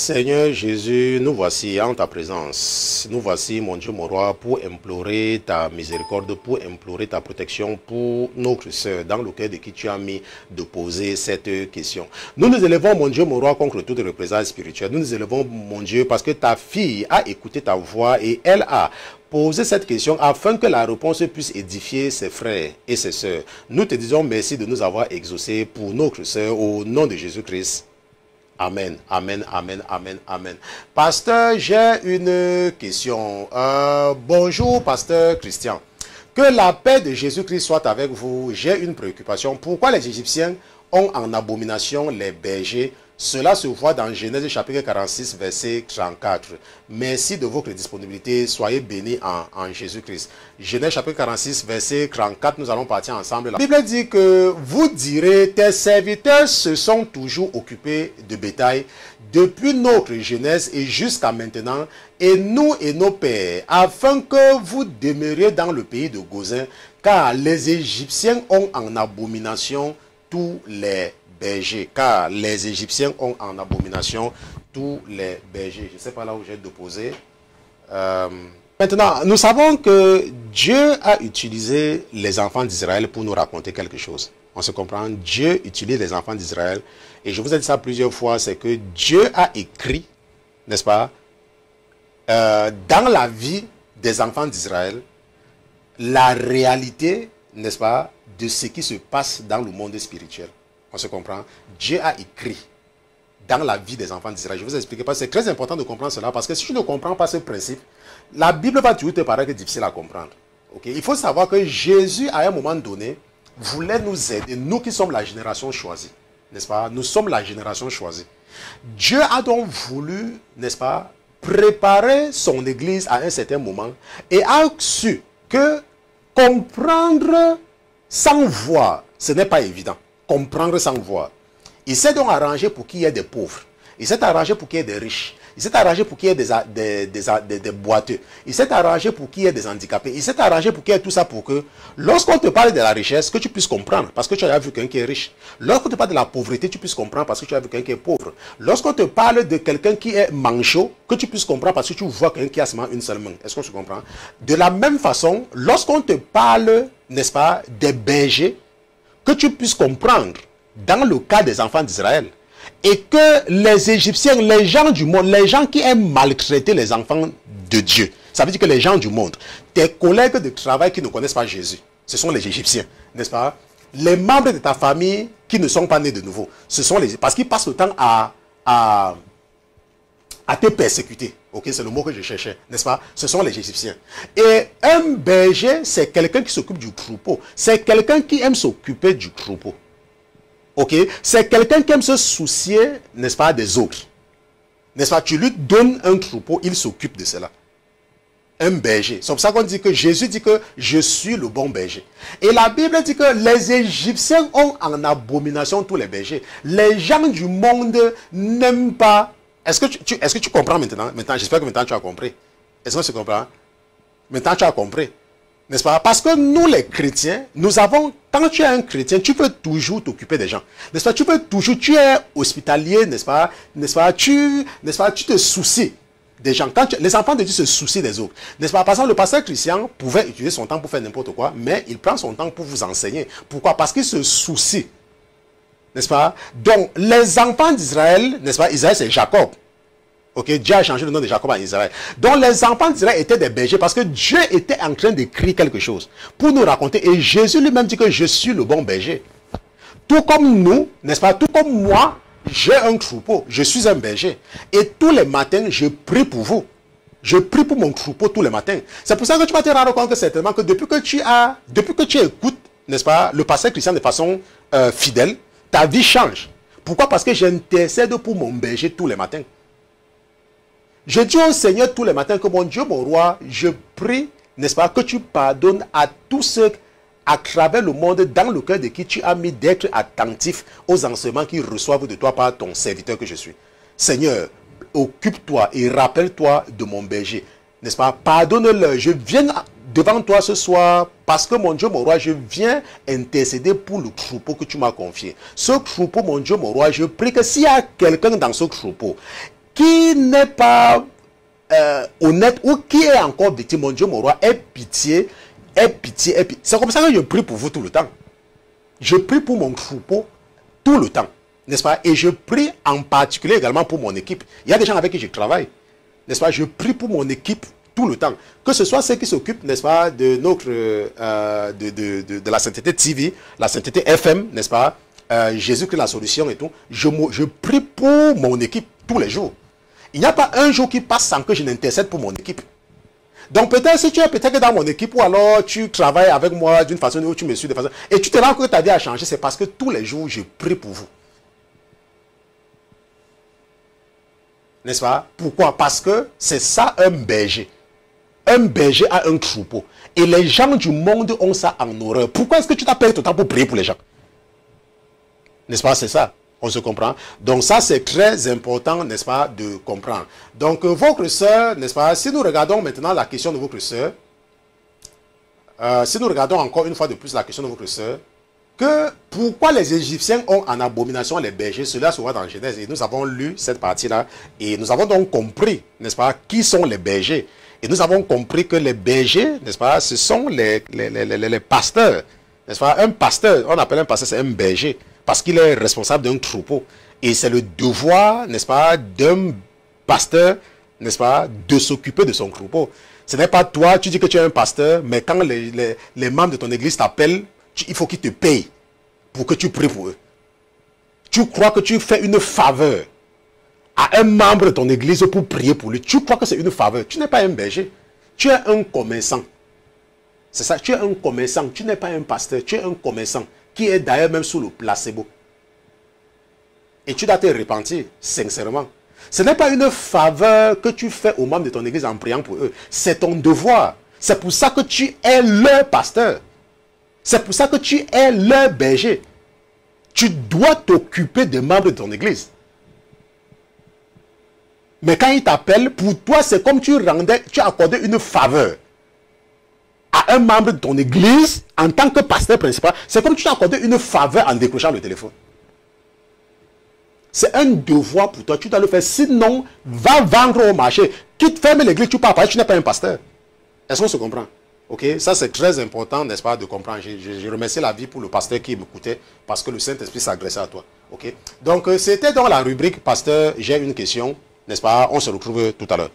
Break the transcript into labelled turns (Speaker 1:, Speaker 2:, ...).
Speaker 1: Seigneur Jésus, nous voici en ta présence. Nous voici, mon Dieu, mon roi, pour implorer ta miséricorde, pour implorer ta protection pour notre sœur, dans le cœur de qui tu as mis de poser cette question. Nous nous élevons, mon Dieu, mon roi, contre toute représailles spirituelle. Nous nous élevons, mon Dieu, parce que ta fille a écouté ta voix et elle a posé cette question afin que la réponse puisse édifier ses frères et ses sœurs. Nous te disons merci de nous avoir exaucés pour notre sœur au nom de Jésus-Christ. Amen, amen, amen, amen, amen. Pasteur, j'ai une question. Bonjour, pasteur Christian. Que la paix de Jésus-Christ soit avec vous. J'ai une préoccupation. Pourquoi les Égyptiens ont en abomination les bergers? Cela se voit dans Genèse chapitre 46, verset 34. Merci de votre disponibilité. Soyez bénis en Jésus-Christ. Genèse chapitre 46, verset 34. Nous allons partir ensemble. La Bible dit que vous direz, tes serviteurs se sont toujours occupés de bétail depuis notre jeunesse et jusqu'à maintenant, et nous et nos pères, afin que vous demeuriez dans le pays de Gozin, car les Égyptiens ont en abomination tous les bergers, car les Égyptiens ont en abomination tous les bergers. Je ne sais pas là où j'ai déposé. Maintenant, nous savons que Dieu a utilisé les enfants d'Israël pour nous raconter quelque chose. On se comprend, Dieu utilise les enfants d'Israël. Et je vous ai dit ça plusieurs fois, c'est que Dieu a écrit, n'est-ce pas, dans la vie des enfants d'Israël, la réalité, n'est-ce pas, de ce qui se passe dans le monde spirituel. On se comprend. Dieu a écrit dans la vie des enfants d'Israël. Je vais vous expliquer parce que c'est très important de comprendre cela. Parce que si tu ne comprends pas ce principe, la Bible va toujours te paraître difficile à comprendre. Okay? Il faut savoir que Jésus, à un moment donné, voulait nous aider. Nous qui sommes la génération choisie. N'est-ce pas? Nous sommes la génération choisie. Dieu a donc voulu, n'est-ce pas, préparer son église à un certain moment et a su que comprendre sans voir, ce n'est pas évident. Comprendre sans voir. Il s'est donc arrangé pour qu'il y ait des pauvres. Il s'est arrangé pour qu'il y ait des riches. Il s'est arrangé pour qu'il y ait des boiteux. Il s'est arrangé pour qu'il y ait des handicapés. Il s'est arrangé pour qu'il y ait tout ça pour que, lorsqu'on te parle de la richesse, que tu puisses comprendre, parce que tu as vu quelqu'un qui est riche. Lorsqu'on te parle de la pauvreté, tu puisses comprendre parce que tu as vu quelqu'un qui est pauvre. Lorsqu'on te parle de quelqu'un qui est manchot, que tu puisses comprendre parce que tu vois quelqu'un qui a seulement une seule main. Est-ce qu'on se comprend? De la même façon, lorsqu'on te parle, n'est-ce pas, des bergers, que tu puisses comprendre dans le cas des enfants d'Israël et que les Égyptiens, les gens du monde, les gens qui aiment maltraiter les enfants de Dieu, ça veut dire que les gens du monde, tes collègues de travail qui ne connaissent pas Jésus, ce sont les Égyptiens, n'est-ce pas? Les membres de ta famille qui ne sont pas nés de nouveau, ce sont les... Parce qu'ils passent le temps à te persécuter. Ok, c'est le mot que je cherchais, n'est-ce pas? Ce sont les Égyptiens. Et un berger, c'est quelqu'un qui s'occupe du troupeau. C'est quelqu'un qui aime s'occuper du troupeau. Ok? C'est quelqu'un qui aime se soucier, n'est-ce pas, des autres. N'est-ce pas? Tu lui donnes un troupeau, il s'occupe de cela. Un berger. C'est pour ça qu'on dit que Jésus dit que je suis le bon berger. Et la Bible dit que les Égyptiens ont en abomination tous les bergers. Les gens du monde n'aiment pas. Est-ce que tu comprends maintenant? Maintenant, j'espère que maintenant tu as compris. Est-ce que tu comprends? Maintenant tu as compris. N'est-ce pas? Parce que nous les chrétiens, nous avons, quand tu es un chrétien, tu peux toujours t'occuper des gens. N'est-ce pas? Tu peux toujours, tu es hospitalier, n'est-ce pas? N'est-ce pas? Tu te soucies des gens. Les enfants de Dieu se soucient des autres. N'est-ce pas? Par exemple, le pasteur Christian pouvait utiliser son temps pour faire n'importe quoi, mais il prend son temps pour vous enseigner. Pourquoi? Parce qu'il se soucie. N'est-ce pas? Donc, les enfants d'Israël, n'est-ce pas? Israël, c'est Jacob. Ok, Dieu a changé le nom de Jacob en Israël. Donc, les enfants d'Israël étaient des bergers parce que Dieu était en train d'écrire quelque chose pour nous raconter. Et Jésus lui-même dit que je suis le bon berger. Tout comme nous, n'est-ce pas? Tout comme moi, j'ai un troupeau. Je suis un berger. Et tous les matins, je prie pour vous. Je prie pour mon troupeau tous les matins. C'est pour ça que tu vas te rendre compte certainement que depuis que tu écoutes, n'est-ce pas, le pasteur Christian de façon fidèle, ta vie change. Pourquoi? Parce que j'intercède pour mon berger tous les matins. Je dis au Seigneur tous les matins que mon Dieu, mon roi, je prie, n'est-ce pas, que tu pardonnes à tous ceux à travers le monde dans le cœur de qui tu as mis d'être attentif aux enseignements qu'ils reçoivent de toi par ton serviteur que je suis. Seigneur, occupe-toi et rappelle-toi de mon berger. N'est-ce pas? Pardonne-le. Je viens devant toi ce soir parce que mon Dieu, mon roi, je viens intercéder pour le troupeau que tu m'as confié. Ce troupeau, mon Dieu, mon roi, je prie que s'il y a quelqu'un dans ce troupeau qui n'est pas honnête ou qui est encore victime, mon Dieu, mon roi, aie pitié, aie pitié, aie pitié. C'est comme ça que je prie pour vous tout le temps. Je prie pour mon troupeau tout le temps, n'est-ce pas? Et je prie en particulier également pour mon équipe. Il y a des gens avec qui je travaille, n'est-ce pas? Je prie pour mon équipe tout le temps. Que ce soit ceux qui s'occupent, n'est-ce pas, de notre, de la sainteté TV, la sainteté FM, n'est-ce pas? Jésus-Christ la solution et tout. Je prie pour mon équipe tous les jours. Il n'y a pas un jour qui passe sans que je n'intercède pour mon équipe. Donc peut-être si tu es peut-être dans mon équipe ou alors tu travailles avec moi d'une façon ou tu me suis de façon et tu te rends compte que ta vie a changé, c'est parce que tous les jours je prie pour vous. N'est-ce pas? Pourquoi? Parce que c'est ça un berger. Un berger a un troupeau. Et les gens du monde ont ça en horreur. Pourquoi est-ce que tu t'appelles tout le temps pour prier pour les gens? N'est-ce pas? C'est ça. On se comprend. Donc ça, c'est très important, n'est-ce pas, de comprendre. Donc votre sœur, n'est-ce pas, si nous regardons maintenant la question de votre sœur, si nous regardons encore une fois de plus la question de votre sœur, que pourquoi les Égyptiens ont en abomination les bergers, cela se voit dans Genèse. Et nous avons lu cette partie-là et nous avons donc compris, n'est-ce pas, qui sont les bergers. Et nous avons compris que les bergers, n'est-ce pas, ce sont les pasteurs. N'est-ce pas? Un pasteur, on appelle un pasteur, c'est un berger. Parce qu'il est responsable d'un troupeau. Et c'est le devoir, n'est-ce pas, d'un pasteur, n'est-ce pas, de s'occuper de son troupeau. Ce n'est pas toi, tu dis que tu es un pasteur, mais quand les membres de ton église t'appellent, il faut qu'ils te payent pour que tu pries pour eux. Tu crois que tu fais une faveur à un membre de ton église pour prier pour lui. Tu crois que c'est une faveur. Tu n'es pas un berger. Tu es un commerçant. C'est ça, tu es un commerçant. Tu n'es pas un pasteur, tu es un commerçant. Qui est d'ailleurs même sous le placebo. Et tu dois te repentir, sincèrement. Ce n'est pas une faveur que tu fais aux membres de ton église en priant pour eux. C'est ton devoir. C'est pour ça que tu es leur pasteur. C'est pour ça que tu es leur berger. Tu dois t'occuper des membres de ton église. Mais quand ils t'appellent, pour toi, c'est comme tu accordais une faveur à un membre de ton église, en tant que pasteur principal, c'est comme tu as accordé une faveur en décrochant le téléphone. C'est un devoir pour toi, tu dois le faire. Sinon, va vendre au marché. Quitte, ferme l'église, tu pars, tu n'es pas un pasteur. Est-ce qu'on se comprend? Ok, ça c'est très important, n'est-ce pas, de comprendre. Je remercie la vie pour le pasteur qui m'écoutait, parce que le Saint-Esprit s'adressait à toi. Ok, donc c'était dans la rubrique pasteur, j'ai une question, n'est-ce pas? On se retrouve tout à l'heure.